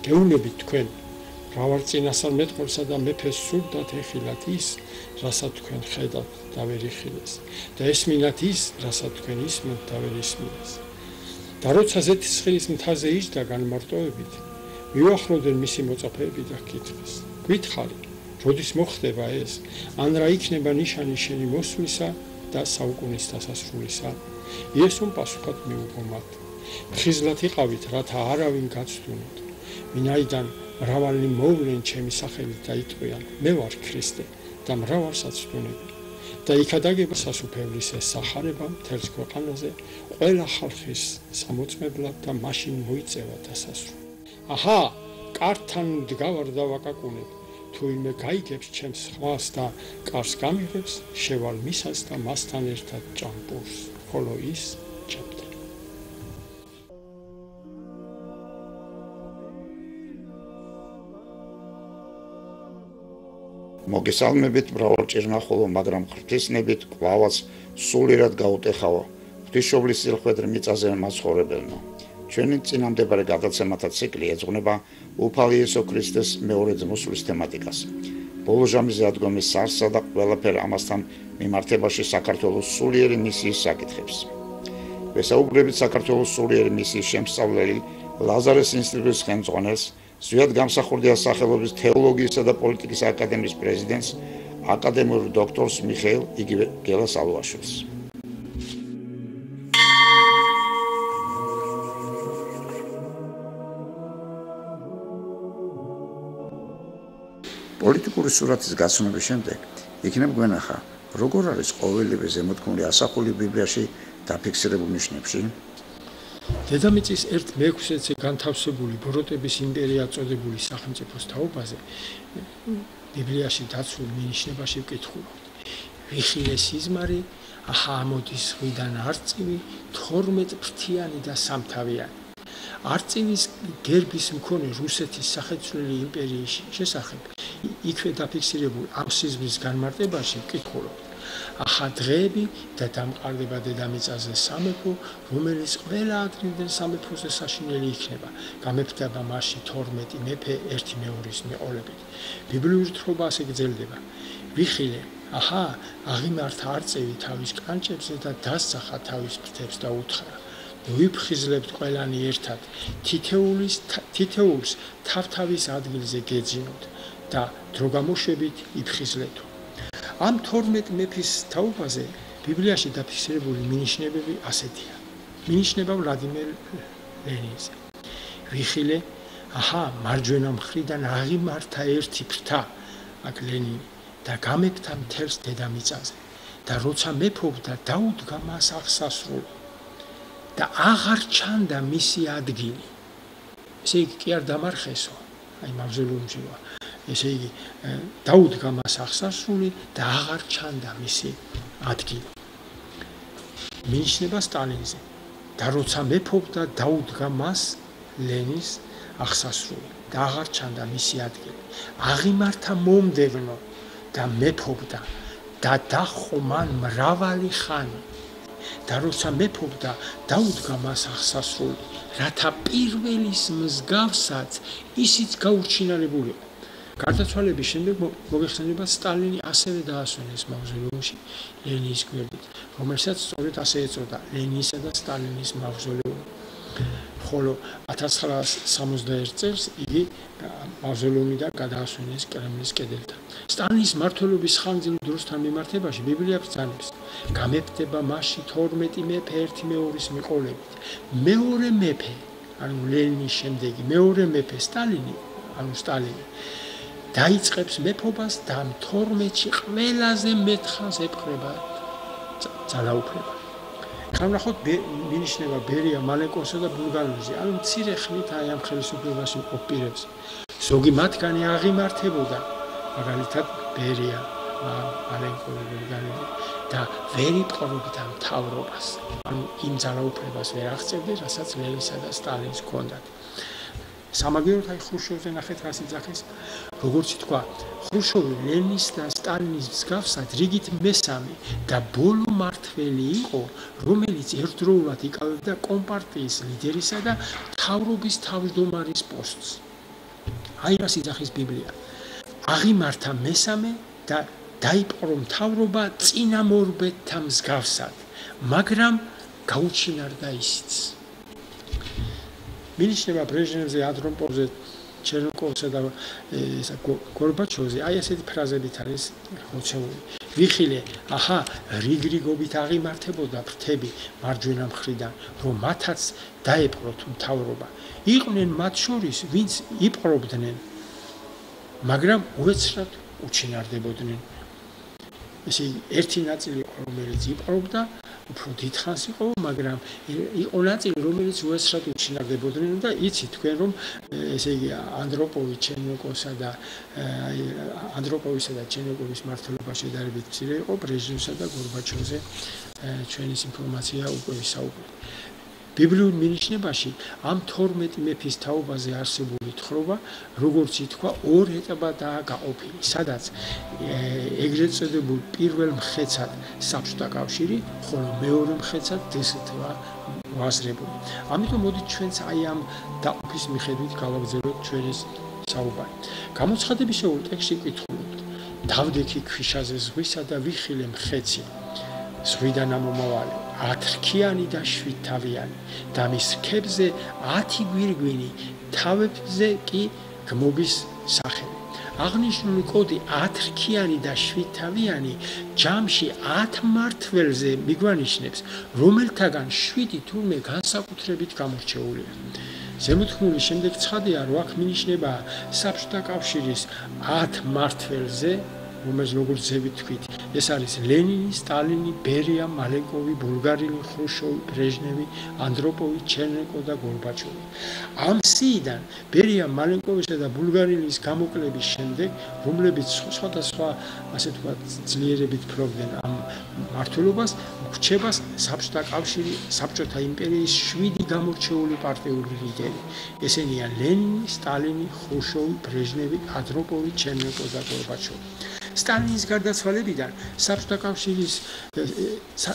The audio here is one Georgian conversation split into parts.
გეუბნებით თქვენ მრავალ წინასწარ მეტყველსა და მეფეს სურდათ ეხილათ ის, რასაც თქვენ ხედავთ და ვერ იხილეს და ესმინათ ის, რასაც თქვენ ისმენთ და ვერ ისმინეს. და როცა ზეთისხილის მთაზე იჯდა განმარტოებით, მიუახლოვდნენ მისი მოწაფეები და ჰკითხეს: გითხარი, როდის მოხდება ეს, ან რა იქნება ნიშანი შენი მოსვლისა და საუკუნის დასასრულისა? იესომ პასუხად მიუღო მათ: ხიზლად იყავით, რათა არავინ გაცდუნოთ. ვინაიდან მრავალი მოვლენ ჩემი სახელით დაიტყვიან, მე ვარ ქრისტე და მრავალს აცდუნები. და იქადაგება სასუფეველის ეს სახარება მთელს ქვეყანაზე ყველა ხალხის სამოწმებლად და მაშინ მოიწევა დასასრული. აჰა, კართან დგავარ და ვაკაკუნებ. თუ იმე გაიგებს ჩემს ხმას და კარს გამიღებს, შევალ მისას და მასთან ერთად ჭამპურს, ხოლო ის ჩემთან. მოგესალმებით მრავალჭირნა, ხოლო მაგრამ ღვთისნებით კვლავაც სულიერად გაუტეხავა ღვთისმშობლის სილხვედრ მიწაზე მაცხოვრებელნო. ჩვენი წინამდებარე გადაცემათა ციკლი ეძღვნება უფალი იესო ქრისტეს მეორე მოსვლის თემატიკას. ბოლო ჟამიზე ადგომის სარსსა და ყველაფერ ამასთან მიმართებაში საქართველოს სულიერი მისიის საკითხებს. ვესაუბრებით საქართველოს სულიერი მისიის შემსწავლელი ლაზარეს ინსტიტუტის ხელმძღვანელს, ზვიად გამსახურდია სახელობის თეოლოგიისა და პოლიტიკის აკადემიის პრეზიდენტს, აკადემიურ დოქტორს მიხეილ იგივე გელას ალუაშვილს. პოლიტიკური სურათის გაცნობის შემდეგ იქნებ გვენახა, როგორ არის ყოველივე ზემოთქმული ასახული ბიბლიაში დაფიქსირებულ ნიშნებში. დედამიწის 1/6-ზე განთავსებული ბოროტების იმპერია წოდებული სახელმწიფოს თაობაზე ბიბლიაში დაცულ მინიშნებაში ვკითხულობთ. ვიხილე სიზმარი, აჰა ამოდის ზღვიდან არწივი, 12 ფრთიანი და სამთავიანი. არწივის გერბის მქონე რუსეთის სახეცვლილი იმპერიის შესახებ იქვე დაფიქსირებულ ამ სიზმრის განმარტებაში ვკითხულობთ. ახლა დღეები და დამყარდება დედამიწაზე სამეფო, რომელიც ყველა ადრინდელ სამეფოზე საშინელი იქნება. გამეფდება მასში 12 მეფე ერთი მეორის მიყოლებით. ბიბლიური თხრობა ასე გრძელდება. ვიხილე, აჰა, აღიმართა არწივი თავის კანჭებზე და დასახა თავის ფრთებს და უთხრა: ვიფხიზლებთ ყველანი ერთად, თითეულს თავთავის ადგილზე გეძინოთ და დრო გამოშვებით იფხიზლეთო. ამ 12 მეფის თაობაზე ბიბლიაში დაფიქსირებული მინიშნებები ასეთია. მინიშნება ვლადიმერ ლენინზე. ვიხილე, აჰა, მარჯვენა მხრიდან აღიმართა ერთი ფრთა, აქ ლენინი, და გამეფთა მთელს დედამიწაზე. და როცა მეფობდა, დაუდგა მას აღსასრული და აღარ ჩანდა მისი ადგილი. ესე იგი კი არ დამარხესო, აი მავზოლეუმში ვარ. ესე იგი დაუდგა მას აღსასრული და აღარ ჩანდა მისი ადგილი. მინიშნება სტალინზე. და როცა მეფობდა, დაუდგა მას ლენის აღსასრული და აღარ ჩანდა მისი ადგილი. აღიმართა მომდევნო და მეფობდა და დაჰყო მან მრავალი ხანი. და როცა მეფობდა, დაუდგა მას აღსასრული, რათა პირველის მსგავსად ისიც გაურჩინარებულიყო. გარდაცვალების შემდეგ მოგეხსენებათ, სტალინი ასევე დაასვენეს მავზოლეუმში ლენინის გვერდით, რომელსაც სწორედ ასე ეწოდა ლენინისა და სტალინის მავზოლეუმი. ხოლო 1961 წელს იგი მავზოლეუმიდან გადაასვენეს კრემლის კედელთან. სტალინის მმართველობის ხანგრძლივ დროსთან მიმართებაში ბიბლია ბრძანებს: გამეფდება მასში 12 მეფე ერთი მეორის მიყოლებით. მეორე მეფე, ანუ ლენინის შემდეგი მეორე მეფე სტალინი, ანუ სტალინი, დაიწყებს მეფობას და 12-ში ყველაზე მეთხას ეპყრება ძალაუფლება. ხანახოთ მინიშნება ბერია მალენკოვსა და ბულგაროზე, ანუ მცირე ხნით აი ამ ხელისუფლებაში მყოფ პირებს. ზოგი მათგანი აღიმართებოდა, მაგალითად ბერია მალენკოვი ბულგაროზე და ვერ იპყრობდა მთავრობას, ანუ იმ ძალაუფლებას ვერ აღწევდნენ, რასაც ლენინსა და სტალინს ჰქონდათ. სამაგიეროდ აი ხრუშჩოვზე ნახეთ რას იძახეს. როგორც თქვა, ხრუშჩოვი ლენინის და სტალინის მსგავსად რიგით მესამე და ბოლო მმართველი იყო, რომელიც ერთდროულად იკავებდა კომპარტიის ლიდერისა და მთავრობის თავმჯდომარის პოსტს. აი რას იძახის ბიბლია. აღიმართა მესამე და დაიპყრო მთავრობა წინამორბედთა მსგავსად, მაგრამ გაუჩინარდა ისიც. მინიშნება ბრეჟნევზე, ანდროპოვზე, ჩერნოკოვსა და გორბაჩოვზე აი ესეთი ფრაზებით არის მოცემული. ვიხილე, აჰა, რიგრიგობით აღიმართებოდა ფრთები მარჯვენა მხრიდან, რომ მათაც დაეპყროთ მთავრობა. იყვნენ მათ შორის, ვინც იპყრობდნენ, მაგრამ უეცრად უჩინარდებოდნენ. ესე ერთი ნაწილი იყო, რომელიც იპყრობდა, უფრო დიდხანს იყო, მაგრამ იყო ნაწილი, რომელიც უეცრად უჩინარდებოდნენ და იცით თქვენ რომ ესე იგი ანდროპოვი, ჩერნოკოვსა და ანდროპოვისა და ჩერნოკოვის მმართველობა შედარებით მცირე იყო, ბრეჟნევსა და გორბაჩოვზე ჩვენის ინფორმაცია უკვე ვისაუბრეთ. ბიბლიურ მინიშნებაში ამ 12 მეფის თაობაზე არსებული თხრობა, როგორც ითქვა, ორ ეტაპადაა გაყოფილი, სადაც ეგრეთ წოდებულ პირველ მხეცად საბჭოთა კავშირი, ხოლო მეორე მხეცად დსთ-მა ვაზრებული. ამიტომ მოდით ჩვენც აი ამ დაყოფის მიხედვით გავაგრძელოთ ჩვენი საუბარი. გამოცხადებისეულ ტექსტში ვკითხულობთ: დავდექი ქვიშაზე ზღვისა და ვიხილე მხეცი, ზღვიდან ამომავალი, 10 რქიანი და 7 თავიანი და მის რქებზე 10 გვირგვინი, თავებზე კი გმობის სახელი. აღნიშნული კოდი 10 რქიანი და 7 თავიანი ჯამში 10 მმართველზე მიგვანიშნებს, რომელთაგან 7 თურმე განსაკუთრებით გამორჩეულია. ზემოთქმული შემდეგ ცხადია, რომ აქ მინიშნება საბჭოთა კავშირის 10 მმართველზე, რომელიც როგორც ზევით თქვით, ეს არის ლენინი, სტალინი, ბერია, მალენკოვი, ბულგარინი, ხრუშოვი, ბრეჟნევი, ანდროპოვი, ჩერნეკო და გორბაჩოვი. ამ სიიდან ბერია, მალენკოვისა და ბულგარინის გამოკლების შემდეგ, რომლებიც სხვადასხვა, ასე თქვა, ძლიერებით ფლობდნენ ამ მმართველობას, რჩება საბჭოთა კავშირი, საბჭოთა იმპერიის 7 გამორჩეული პარტიული ლიდერი. ესენია ლენინი, სტალინი, ხრუშოვი, ბრეჟნევი, ანდროპოვი, ჩერნეკო და გორბაჩოვი. სტალინის გარდაცვალებიდან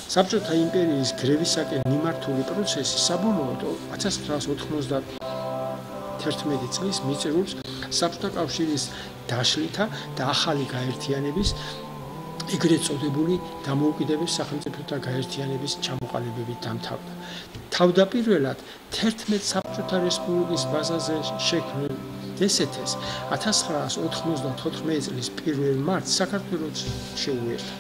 საბჭოთა იმპერიის გრევისაკენ მიმართული პროცესი საბოლოოდ 1991 წლის მიწირულს საბჭოთა კავშირის დაშლითა და ახალი გაერთიანების ეგრეთ წოდებული დამოუკიდებელი სახელმწიფოთა გაერთიანების ჩამოყალიბებით დამთავრდა. თავდაპირველად 11 საბჭოთა რესპუბლიკის ბაზაზე შექმნილ დსთ-ს 1994 წლის 1 მარტს საქართველოს შეუერთა.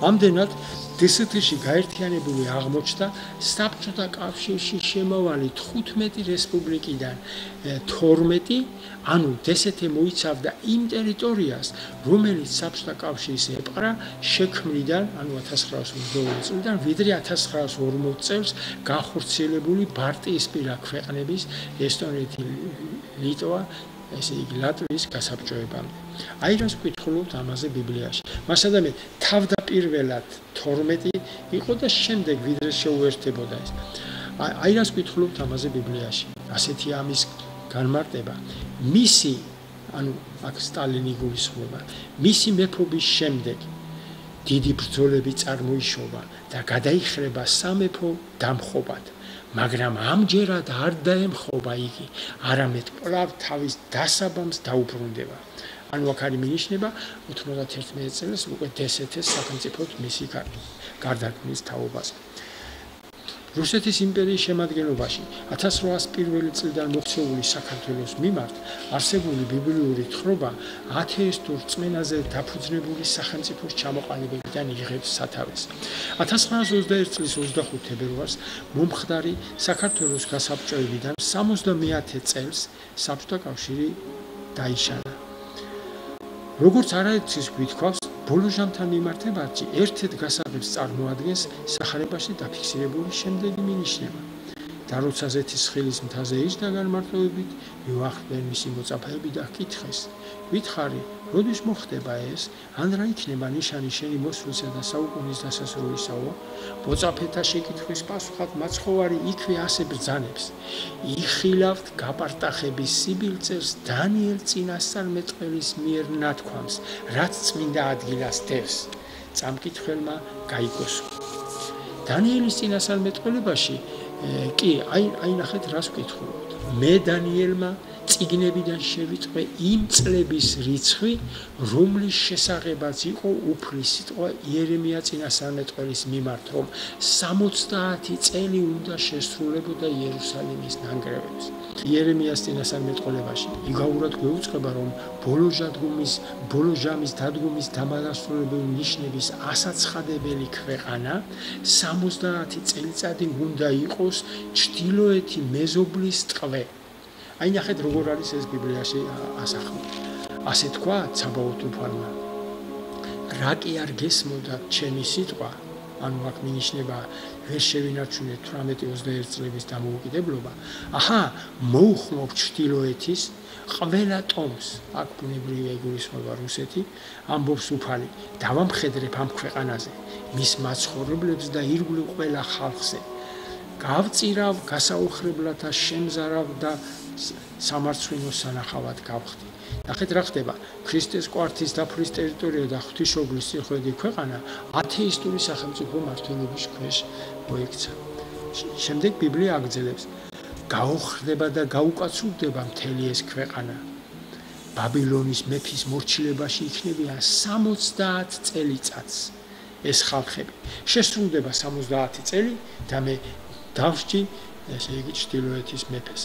ამდენად დსთ-ში გაერთიანებული აღმოჩნდა საბჭოთა კავშირში შემავალი 15 რესპუბლიკიდან 12, ანუ დსთ მოიცავდა იმ ტერიტორიას, რომელიც საბჭოთა კავშირის ეპყრა შექმნიდან, ანუ 1922 წლიდან, ვიდრე 1940 წელს განხორციელებული ბარტიისპირა ქვეყნების ესტონეთი, ლიტვა, ესე იგი ლატვიის გასაბჭოებამდე. აი რას ვკითხულობთ ამაზე ბიბლიაში. მასადამე თავდაპირველად 12 იყო და შემდეგ ვიდრე შეუერთებოდა ეს. აი რას ვკითხულობთ ამაზე ბიბლიაში. ასეთი ამის განმარტება. მისი, ანუ აქ სტალინი გულისხმობა, მისი მეფობის შემდეგ დიდი ბრძოლები წარმოიშობა და გადაიხრება სამეფო დამხობად. მაგრამ ამჯერად არ დაემხობა იგი, არამედ კვლავ თავის დასაბამს დაუბრუნდება. ანუ აქ არის მინიშნება 91 წელს უკვე დსთ-ს სახელმწიფოდ მისი გარდაქმნის თაობაზე. რუსეთის იმპერიის შემადგენლობაში 1801 წლიდან მოქცეული საქართველოს მიმართ არსებული ბიბლიური თხრობა ათეისტურ რწმენაზე დაფუძნებული სახელმწიფოს ჩამოყალიბებიდან იღებს სათავეს. 1921 წლის 25 თებერვალს მომხდარი საქართველოს გასაბჭოებიდან 70 წელს საბჭოთა კავშირი დაიშალა. როგორც არაერთის გვითქვავს, ბოლო ჟამთან მიმართებაში ერთ-ერთ გასაღებს წარმოადგენს სახარებაში დაფიქსირებული შემდეგი მინიშნება. და როცა ზეთის ხილის მთაზე იჯდა განმარტოვებით, მიუახლდნენ მისი მოწაფეები და ჰკითხეს: "გითხარი, როდის მოხდება ეს? ან რა იქნება ნიშანი შენი მოსვლისა და საუკუნის დასასრულისაო?" მოწაფეთა შეკითხვის პასუხად მაცხოვარი იქვე ასე ბრძანებს: "იხილავთ გაპარტახების სიბილწეს დანიელ წინასწარმეტყველის მიერ ნათქვამს, რაც წმინდა ადგილას დევს." წამკითხველმა გაიგოსო. დანიელის წინასწარმეტყველებაში კი აი ნახეთ რას ვკითხულობთ. მე დანიელმა წიგნებიდან შევიტყვე იმ წლების რიცხვი, რომლის შესახებაც იყო უფლის სიტყვა იერემია წინასწარმეტყველის მიმართ, რომ 70 წელი უნდა შესრულებოდა იერუსალიმის ნანგრევებს. იერემიას წინასწარმეტყველებაში იგავურად გვეუწყება, რომ ბოლო ჟამის დადგომის დამადასტურებელი ნიშნების ასაცხადებელი ქვეყანა 70 წელიწადი უნდა იყოს ჩრდილოეთი მეზობლის ტყვე. აი ნახეთ როგორ არის ეს ბიბლიაში ასახული. ასე თქვა ცაბაოთს უფალმა. რა კი არ გესმოდა ჩემი სიტყვა, ანუ აქ მინიშნება ვერ შევინარჩუნეთ 18-21 წლების დამოუკიდებლობა. აჰა, მოუხმობ ჩრდილოეთის ყველა ტომს, აქ ბუნებრივია იგულისხმება რუსეთი, ამბობს უფალი, დავამხედრებ ამ ქვეყანაზე, მის მაცხოვრებლებს და ირგვლივ ყველა ხალხზე. გავწირავ გასაუხრებლათა შემზარავ და სამარცხვინოს სანახავად გავხდი. ნახეთ რა ხდება, ქრისტეს კვართის დაფრის ტერიტორია და ღვთისმშობლის სიხვედი ქვეყანა ათეისტური სახელმწიფო მმართველობის ქვეშ მოექცა. შემდეგ ბიბლია აგრძელებს, გაუხრდება და გაუკაცურდება მთელი ეს ქვეყანა. ბაბილონის მეფის მორჩილებაში იქნებიან 70 წელიწადს ეს ხალხები. შესრულდება 70 წელი და მე დავსჭი ესე იგი ჩრდილოეთის მეფეს.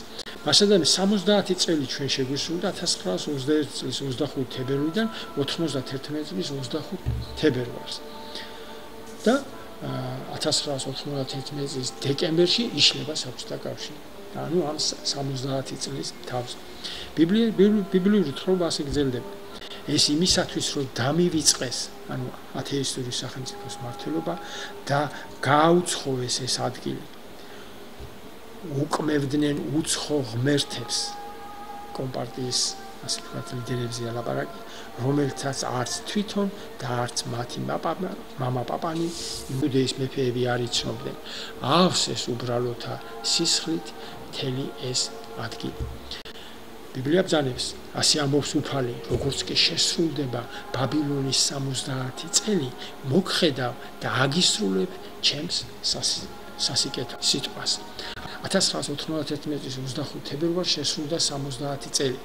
მასადამე 70 წელი ჩვენ შეგვისრულდა 1921 წლის 25 თებერვლიდან 91 წლის 25 თებერვალს. და 1991 წლის დეკემბერში იშლება საბჭოთა კავშირი. ანუ ამ 70 წლის თავზე. ბიბლიური თხრობა ასე გრძელდება. ეს იმისათვის, რომ დამივიწყეს, ანუ ათეისტური სახელმწიფოს მმართველობა და გააუცხოეს ეს ადგილი. უკმევდნენ უცხო ღმერთებს კომპარტიის ასე ვთქვათ ლიდერებზე ლაპარაკი, რომელთაც არც თვითონ და არც მათი მამაპაპანი იუდეის მეფეები არ იცნობდნენ. ავსეს უბრალოთა სისხლით მთელი ეს ადგილი. ბიბლია ბრძანებს, ასე ამბობს უფალი, როგორც კი შესრულდება ბაბილონის 70 წელი, მოგხედავ და აგისრულებ ჩემს სასიკეთო სიტყვას. 1991 წლის 25 თებერვალს შესრულდა 70 წელი.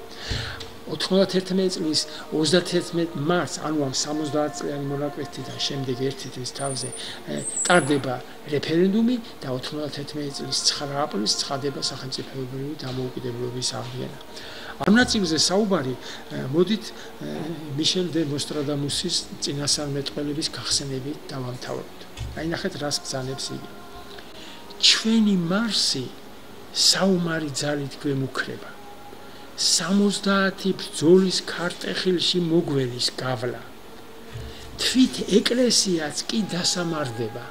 91 წლის 31 მარტს, ანუ ამ 70 წლიანი მონაკვეთიდან შემდეგ ერთი თვის თავზე ტარდება რეფერენდუმი და 91 წლის 9 აპრილს ცხადდება სახელმწიფოებრივი დამოუკიდებლობის აღდგენა. ამ ნაწილზე საუბარი მოდით მიშელ დე ნოსტრადამუსის წინასწარმეტყველების გახსენებით დავამთავროთ. აი ნახეთ რას ბრძანებს იგი. ჩვენი მარსი საომარი ძალით გვემუქრება. 70 ბრძოლის ქარტეხილში მოგველის გავლა. თვით ეკლესიაც კი დასამარდება.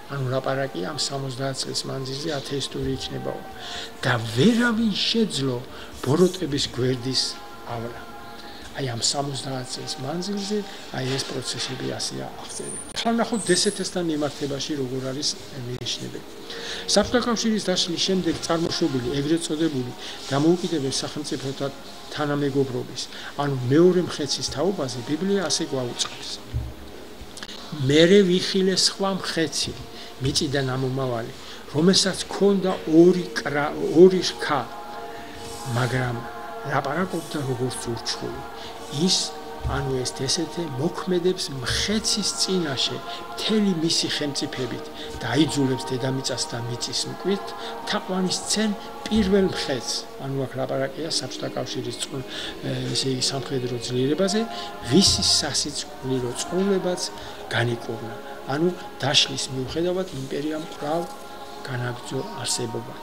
ანუ ლაპარაკი ამ 70 წლის მანძილზე ათეისტური იქნებაო და ვერავინ შეძლო ბოროტების გვერდის ავლა. აი ამ 70 წლის მანძილზე აი ეს პროცესები ასეა აღწერილი. ხან ნახოთ დსთ-თან მიმართებაში როგორ არის მინიშნები. საბჭოთა კავშირის დაშლის შემდეგ წარმოშობილი ეგრეთ წოდებული დამოუკიდებელ სახელმწიფოთა თანამეგობრობის, ანუ მეორე მხეცის თაობაზე ბიბლია ასე გვაუწყებს. მერე ვიხილე სხვა მხეცი, მიწიდან ამომავალი, რომელსაც ჰქონდა ორი რქა, მაგრამ ლაპარაკობდა როგორც ურჩხული. ის ანუ ეს დსთ მოქმედებს მხეცის წინაშე მთელი მისი ხელმწიფებით და აიძულებს დედამიწას და მიწის მკვით თაყვანისცენ პირველ მხეცს, ანუ აქ ლაპარაკია საბჭოთა კავშირის ესე იგი სამხედრო ძლიერებაზე, ვისის სასიწყვილო წყობლებაც განიკურნა. ანუ დაშლის მიუხედავად იმპერიამ კვლავ განაგრძო არსებობა.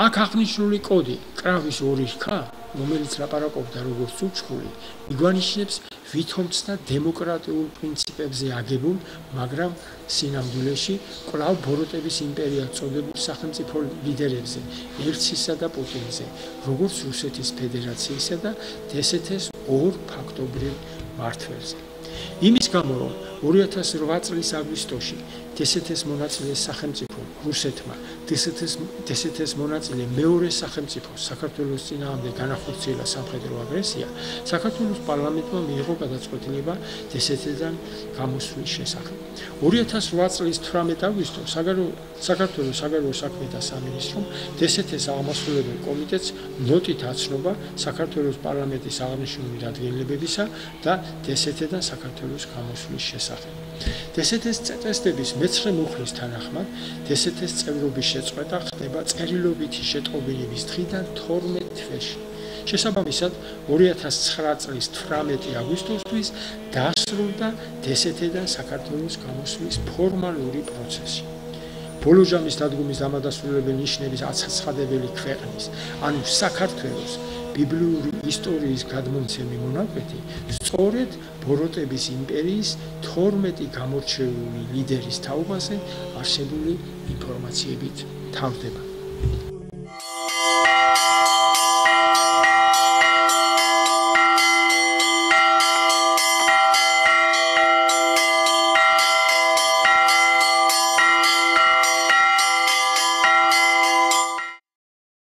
აქ აღნიშნული კოდი, კრავის ორი რქა, რომელიც ლაპარაკობდა როგორც ურჩხული, იგვანიშნებს ვითომც და დემოკრატიულ პრინციპებზე აგებულ, მაგრამ სინამდვილეში კვლავ ბოროტების იმპერიად წოდებულ სახელმწიფო ლიდერებზე, ელცისა და პუტინზე, როგორც რუსეთის ფედერაციისა და დსთ-ს ორ ფაქტობრივ მმართველზე. იმის გამო, რომ 2008 წლის აგვისტოში დსთ-ს მონაწილე სახელმწიფო რუსეთმა დსთ-ს მონაწილე მეორე სახელმწიფო საქართველოს წინააღმდეგ განახორციელა სამხედრო აგრესია, საქართველოს პარლამენტმა მიიღო გადაწყვეტილება დსთ-დან გამოსვლის შესახებ. 2008 წლის 18 აგვისტოს საქართველოს საგარეო საქმეთა სამინისტრომ დსთ-ს აღმასრულებელ კომიტეტს ნოტით აცნობა საქართველოს პარლამენტის აღნიშნული დადგენილებებისა და დსთ-დან საქართველოს გამოსვლის შესახებ. დსთ-ს წესდების მეცხრე მუხლის თანახმად დსთ-ს წევრობის შეწყვეტა ხდება წერილობითი შეტყობინების დღიდან 12 თვეში. შესაბამისად 2009 წლის 18 აგვისტოსთვის დასრულდა დსთ-დან საქართველოს გამოსვლის ფორმალური პროცესი. ბოლო ჟამის დადგომის დამადასრულებელი ნიშნების აცაცხადებელი ქვეყნის, ანუ საქართველოს ბიბლიური ისტორიის გადმომცემი მონაკვეთი სწორედ ბოროტების იმპერიის 12 გამორჩეული ლიდერის თაობაზე არსებული ინფორმაციებით თავდება.